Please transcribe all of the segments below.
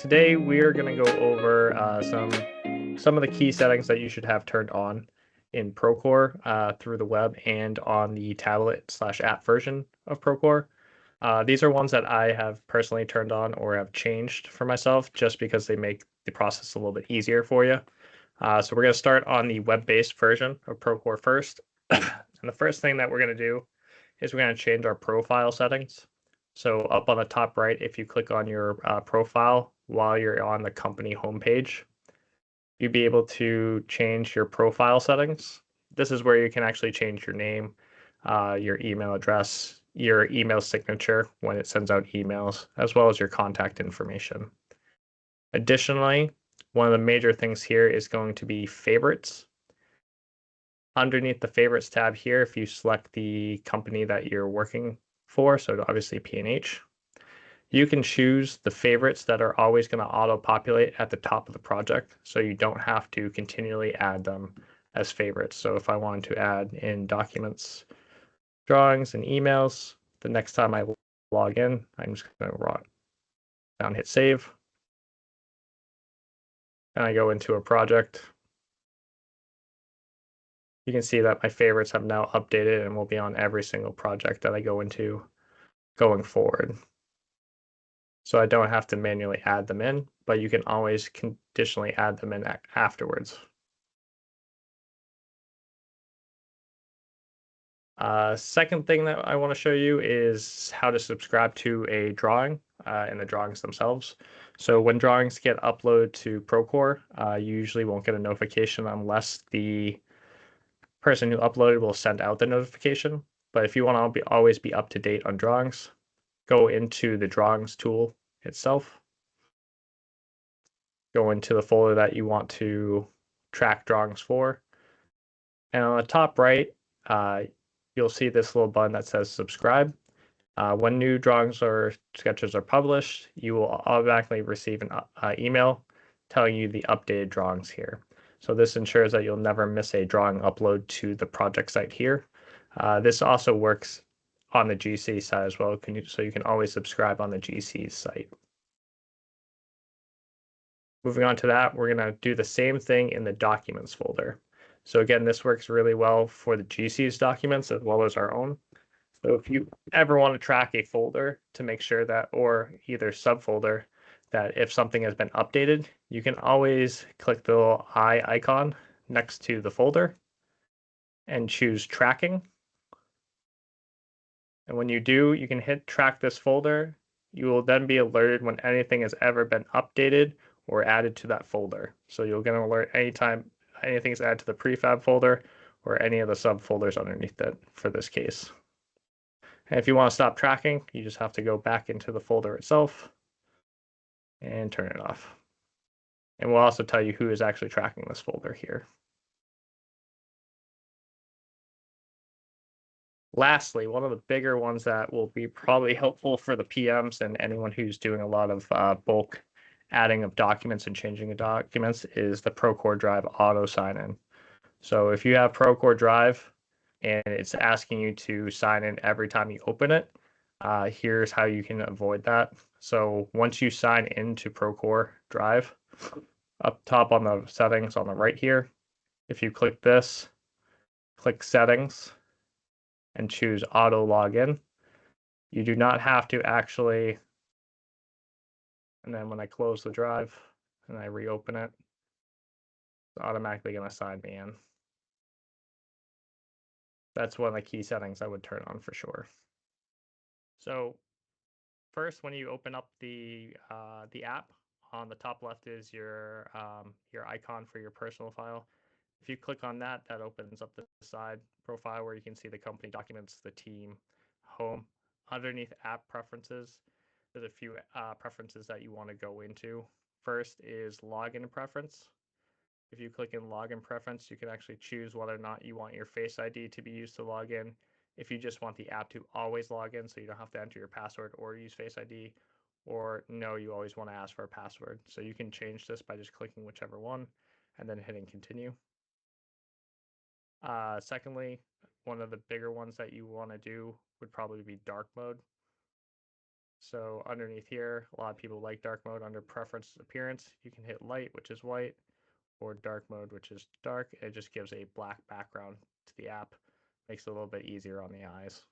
today we are going to go over some of the key settings that you should have turned on in Procore through the web and on the tablet/app version of Procore. These are ones that I have personally turned on or have changed for myself just because they make the process a little bit easier for you. So we're going to start on the web-based version of Procore first. And the first thing that we're going to do is we're going to change our profile settings. So up on the top right, if you click on your profile while you're on the company homepage, you'll be able to change your profile settings. This is where you can actually change your name, your email address, your email signature when it sends out emails, as well as your contact information. Additionally, one of the major things here is going to be favorites. Underneath the favorites tab here, if you select the company that you're working for, so obviously P&H, you can choose the favorites that are always going to auto-populate at the top of the project, so you don't have to continually add them as favorites. So if I wanted to add in documents, drawings, and emails, the next time I log in, I'm just going to rock down, hit save, and I go into a project. You can see that my favorites have now updated and will be on every single project that I go into going forward. So I don't have to manually add them in, but you can always conditionally add them in afterwards. Second thing that I want to show you is how to subscribe to a drawing and the drawings themselves. So when drawings get uploaded to Procore, you usually won't get a notification unless the person who uploaded will send out the notification. But if you want to always be up to date on drawings, go into the drawings tool itself. Go into the folder that you want to track drawings for. And on the top right, you'll see this little button that says subscribe. When new drawings or sketches are published, you will automatically receive an email telling you the updated drawings here. So this ensures that you'll never miss a drawing upload to the project site here. This also works on the GC side as well, so you can always subscribe on the GC site. Moving on to that, we're going to do the same thing in the documents folder. So again, this works really well for the GC's documents as well as our own. So if you ever want to track a folder to make sure that, or either subfolder, that if something has been updated, you can always click the little eye icon next to the folder and choose tracking. And when you do, you can hit track this folder. You will then be alerted when anything has ever been updated or added to that folder. So you'll get an alert anytime anything is added to the prefab folder or any of the subfolders underneath it for this case. And if you want to stop tracking, you just have to go back into the folder itself and turn it off. And we'll also tell you who is actually tracking this folder here. Lastly, one of the bigger ones that will be probably helpful for the PMs and anyone who's doing a lot of bulk adding of documents and changing the documents is the Procore Drive auto sign-in. So if you have Procore Drive and it's asking you to sign in every time you open it, here's how you can avoid that. So once you sign into Procore Drive, up top on the settings on the right here, if you click this, click settings, and choose auto login, you do not have to actually, and then when I close the drive and I reopen it, it's automatically going to sign me in. That's one of the key settings I would turn on for sure. So first, when you open up the app, on the top left is your icon for your personal file. If you click on that, that opens up the side profile where you can see the company documents, the team, home. Underneath app preferences, there's a few preferences that you want to go into. First is login preference. If you click in login preference, you can actually choose whether or not you want your Face ID to be used to log in. If you just want the app to always log in so you don't have to enter your password or use Face ID, or no, you always want to ask for a password. So you can change this by just clicking whichever one and then hitting continue. Secondly, one of the bigger ones that you want to do would probably be dark mode. So underneath here, a lot of people like dark mode. Under preference appearance, you can hit light, which is white, or dark mode, which is dark. It just gives a black background to the app. Makes it a little bit easier on the eyes.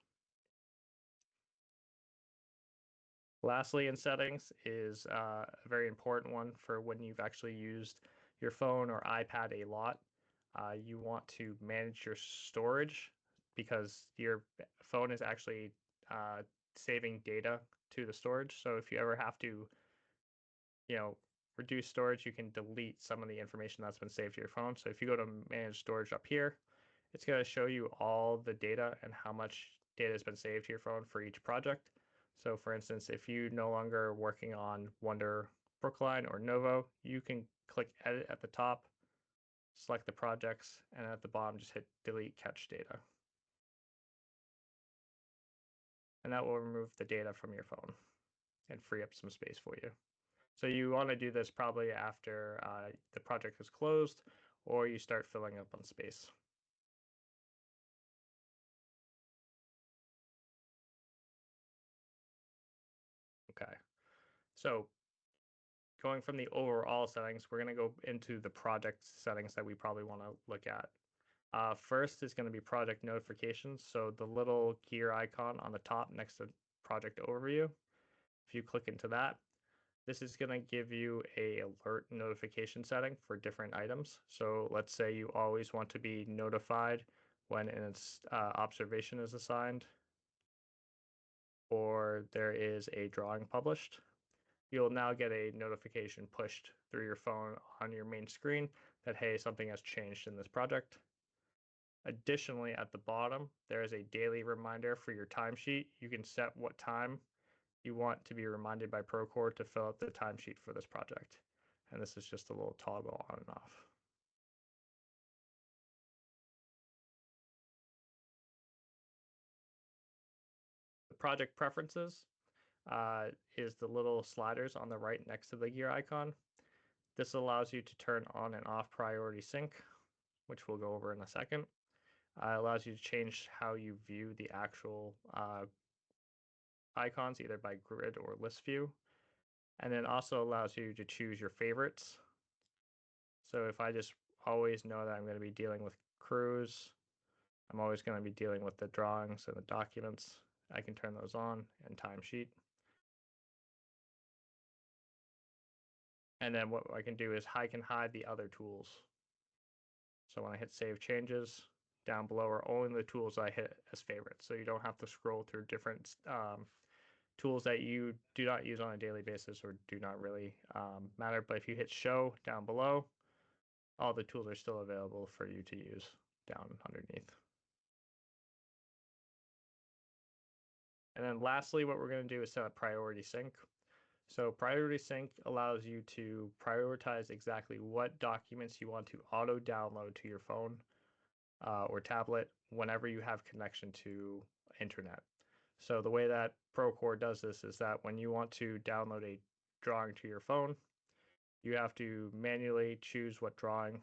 Lastly, in settings is a very important one for when you've actually used your phone or iPad a lot. You want to manage your storage because your phone is actually saving data to the storage. So if you ever have to, you know, reduce storage, you can delete some of the information that's been saved to your phone. So if you go to manage storage up here, it's going to show you all the data and how much data has been saved to your phone for each project. So for instance, if you no longer are working on Wonder, Brookline, or Novo, you can click Edit at the top, select the projects, and at the bottom just hit Delete Cache Data. And that will remove the data from your phone and free up some space for you. So you want to do this probably after the project is closed or you start filling up on space. Okay, so going from the overall settings, we're going to go into the project settings that we probably want to look at. First is going to be project notifications. So the little gear icon on the top next to project overview. If you click into that, this is going to give you a alert notification setting for different items. So let's say you always want to be notified when an observation is assigned or there is a drawing published. You'll now get a notification pushed through your phone on your main screen that, hey, something has changed in this project. Additionally, at the bottom, there is a daily reminder for your timesheet. You can set what time you want to be reminded by Procore to fill out the timesheet for this project. And this is just a little toggle on and off. The project preferences is the little sliders on the right next to the gear icon. This allows you to turn on and off priority sync, which we'll go over in a second. Allows you to change how you view the actual icons, either by grid or list view. And then also allows you to choose your favorites. So if I just always know that I'm going to be dealing with crews, I'm always going to be dealing with the drawings and the documents, I can turn those on and timesheet. And then what I can do is I can hide the other tools. So when I hit save changes, down below are only the tools I hit as favorites. So you don't have to scroll through different tools that you do not use on a daily basis or do not really matter. But if you hit show down below, all the tools are still available for you to use down underneath. And then lastly, what we're going to do is set up priority sync. So priority sync allows you to prioritize exactly what documents you want to auto download to your phone or tablet whenever you have connection to internet. So the way that Procore does this is that when you want to download a drawing to your phone, you have to manually choose what drawing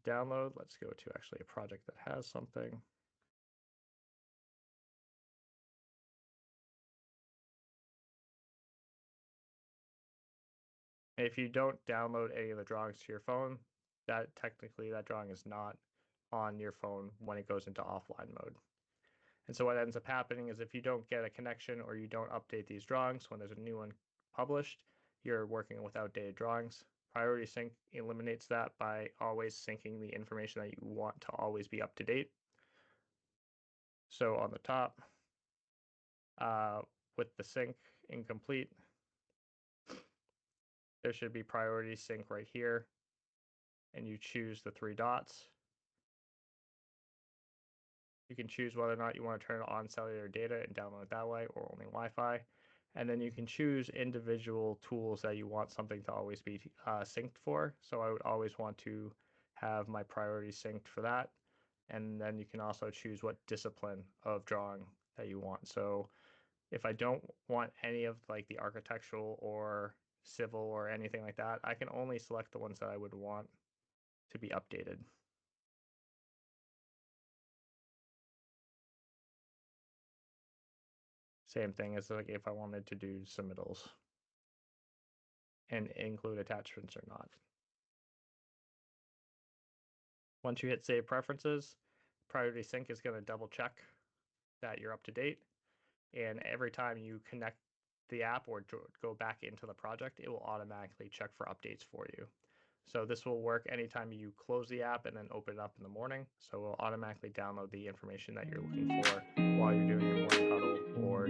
to download. Let's go to actually a project that has something. If you don't download any of the drawings to your phone, that technically that drawing is not on your phone when it goes into offline mode. And so what ends up happening is if you don't get a connection or you don't update these drawings when there's a new one published, you're working with outdated drawings. Priority sync eliminates that by always syncing the information that you want to always be up to date. So on the top, with the sync incomplete, there should be priority sync right here. And you choose the three dots. You can choose whether or not you want to turn on cellular data and download it that way or only Wi-Fi. And then you can choose individual tools that you want something to always be synced for. So I would always want to have my priority synced for that. And then you can also choose what discipline of drawing that you want. So if I don't want any of like the architectural or civil or anything like that, I can only select the ones that I would want to be updated. Same thing as like if I wanted to do submittals and include attachments or not. Once you hit Save Preferences, Priority Sync is going to double check that you're up to date. And every time you connect the app or go back into the project, it will automatically check for updates for you. So this will work anytime you close the app and then open it up in the morning. So it will automatically download the information that you're looking for while you're doing your morning huddle or